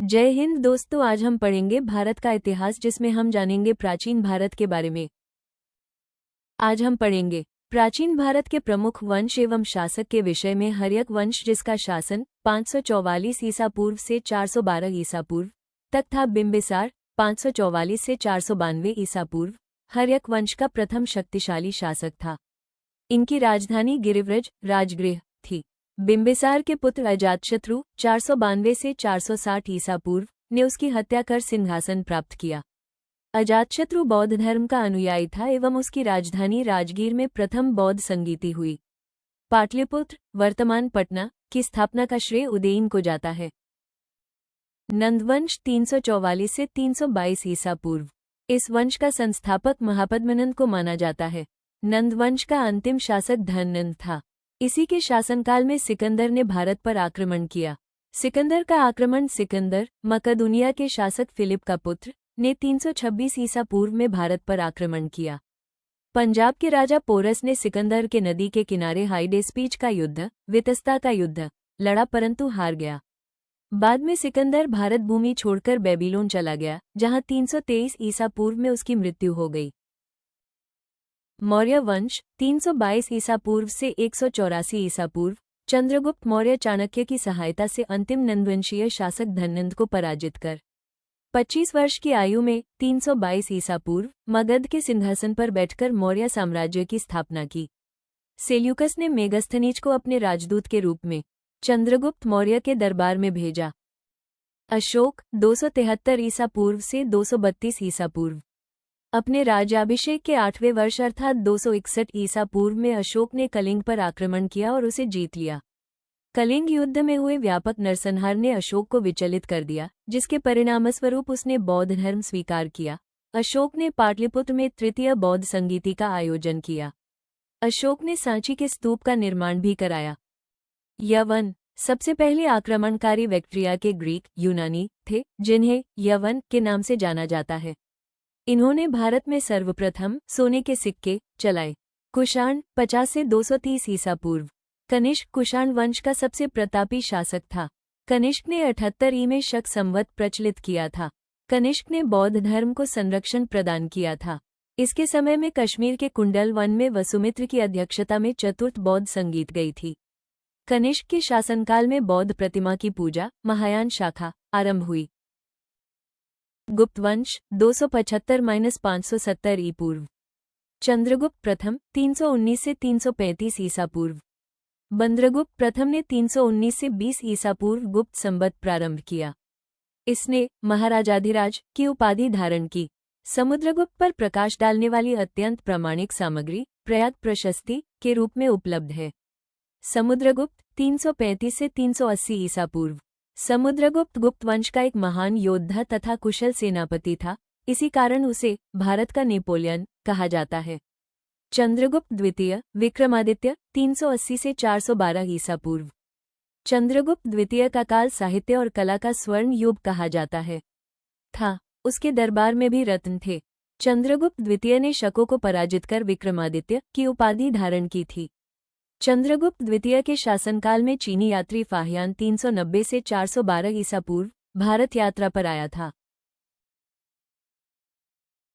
जय हिंद दोस्तों, आज हम पढ़ेंगे भारत का इतिहास जिसमें हम जानेंगे प्राचीन भारत के बारे में। आज हम पढ़ेंगे प्राचीन भारत के प्रमुख वंश एवं शासक के विषय में। हर्यक वंश जिसका शासन 544 ईसा पूर्व से 412 ईसा पूर्व तक था। बिंबिसार 544 से 492 ईसा पूर्व हर्यक वंश का प्रथम शक्तिशाली शासक था। इनकी राजधानी गिरिव्रज राजगृह थी। बिंबिसार के पुत्र अजातशत्रु 492 से 460 ईसा पूर्व ने उसकी हत्या कर सिंहासन प्राप्त किया। अजातशत्रु बौद्ध धर्म का अनुयायी था एवं उसकी राजधानी राजगीर में प्रथम बौद्ध संगीति हुई। पाटलिपुत्र वर्तमान पटना की स्थापना का श्रेय उदयन को जाता है। नंदवंश 344 से 322 ईसा पूर्व। इस वंश का संस्थापक महापद्मनंद को माना जाता है। नंदवंश का अंतिम शासक धननंद था। इसी के शासनकाल में सिकंदर ने भारत पर आक्रमण किया। सिकंदर का आक्रमण सिकंदर मकदूनिया के शासक फिलिप का पुत्र ने 326 ईसा पूर्व में भारत पर आक्रमण किया। पंजाब के राजा पोरस ने सिकंदर के नदी के किनारे हाइडेस्पीच का युद्ध वितस्ता का युद्ध लड़ा परंतु हार गया। बाद में सिकंदर भारत भूमि छोड़कर बेबीलोन चला गया, जहां 323 ईसा पूर्व में उसकी मृत्यु हो गई। मौर्य वंश 322 ईसा पूर्व से 184 ईसा पूर्व। चंद्रगुप्त मौर्य चाणक्य की सहायता से अंतिम नंदवंशीय शासक धननंद को पराजित कर 25 वर्ष की आयु में 322 ईसा पूर्व मगध के सिंहासन पर बैठकर मौर्य साम्राज्य की स्थापना की। सेल्यूकस ने मेगस्थनीज को अपने राजदूत के रूप में चंद्रगुप्त मौर्य के दरबार में भेजा। अशोक 273 ईसा पूर्व से 232 ईसा पूर्व। अपने राज्याभिषेक के 8वें वर्ष अर्थात 261 ईसा पूर्व में अशोक ने कलिंग पर आक्रमण किया और उसे जीत लिया। कलिंग युद्ध में हुए व्यापक नरसंहार ने अशोक को विचलित कर दिया, जिसके परिणामस्वरूप उसने बौद्ध धर्म स्वीकार किया। अशोक ने पाटलिपुत्र में तृतीय बौद्ध संगीति का आयोजन किया। अशोक ने सांची के स्तूप का निर्माण भी कराया। यवन सबसे पहले आक्रमणकारी बैक्ट्रिया के ग्रीक यूनानी थे, जिन्हें यवन के नाम से जाना जाता है। इन्होंने भारत में सर्वप्रथम सोने के सिक्के चलाए। कुषाण 50 से 230 ईसा पूर्व। कनिष्क कुषाण वंश का सबसे प्रतापी शासक था। कनिष्क ने 78 ई में शक संवत प्रचलित किया था। कनिष्क ने बौद्ध धर्म को संरक्षण प्रदान किया था। इसके समय में कश्मीर के कुंडल वन में वसुमित्र की अध्यक्षता में चतुर्थ बौद्ध संगीत गई थी। कनिष्क के शासनकाल में बौद्ध प्रतिमा की पूजा महायान शाखा आरंभ हुई। गुप्त वंश 275-570 ई पूर्व। चंद्रगुप्त प्रथम 319 से 335 ईसा पूर्व। बंद्रगुप्त प्रथम ने 319 से 20 ईसा पूर्व गुप्त संवत प्रारंभ किया। इसने महाराजाधिराज की उपाधि धारण की। समुद्रगुप्त पर प्रकाश डालने वाली अत्यंत प्रामाणिक सामग्री प्रयाग प्रशस्ति के रूप में उपलब्ध है। समुद्रगुप्त 335 से 380 ईसा पूर्व। समुद्रगुप्त गुप्त वंश का एक महान योद्धा तथा कुशल सेनापति था। इसी कारण उसे भारत का नेपोलियन कहा जाता है। चंद्रगुप्त द्वितीय विक्रमादित्य 380 से 412 ईसा पूर्व। चंद्रगुप्त द्वितीय का काल साहित्य और कला का स्वर्ण युग कहा जाता है। उसके दरबार में भी रत्न थे। चंद्रगुप्त द्वितीय ने शकों को पराजित कर विक्रमादित्य की उपाधि धारण की थी। चंद्रगुप्त द्वितीय के शासनकाल में चीनी यात्री फाहियान 390 से 412 ईसा पूर्व भारत यात्रा पर आया था।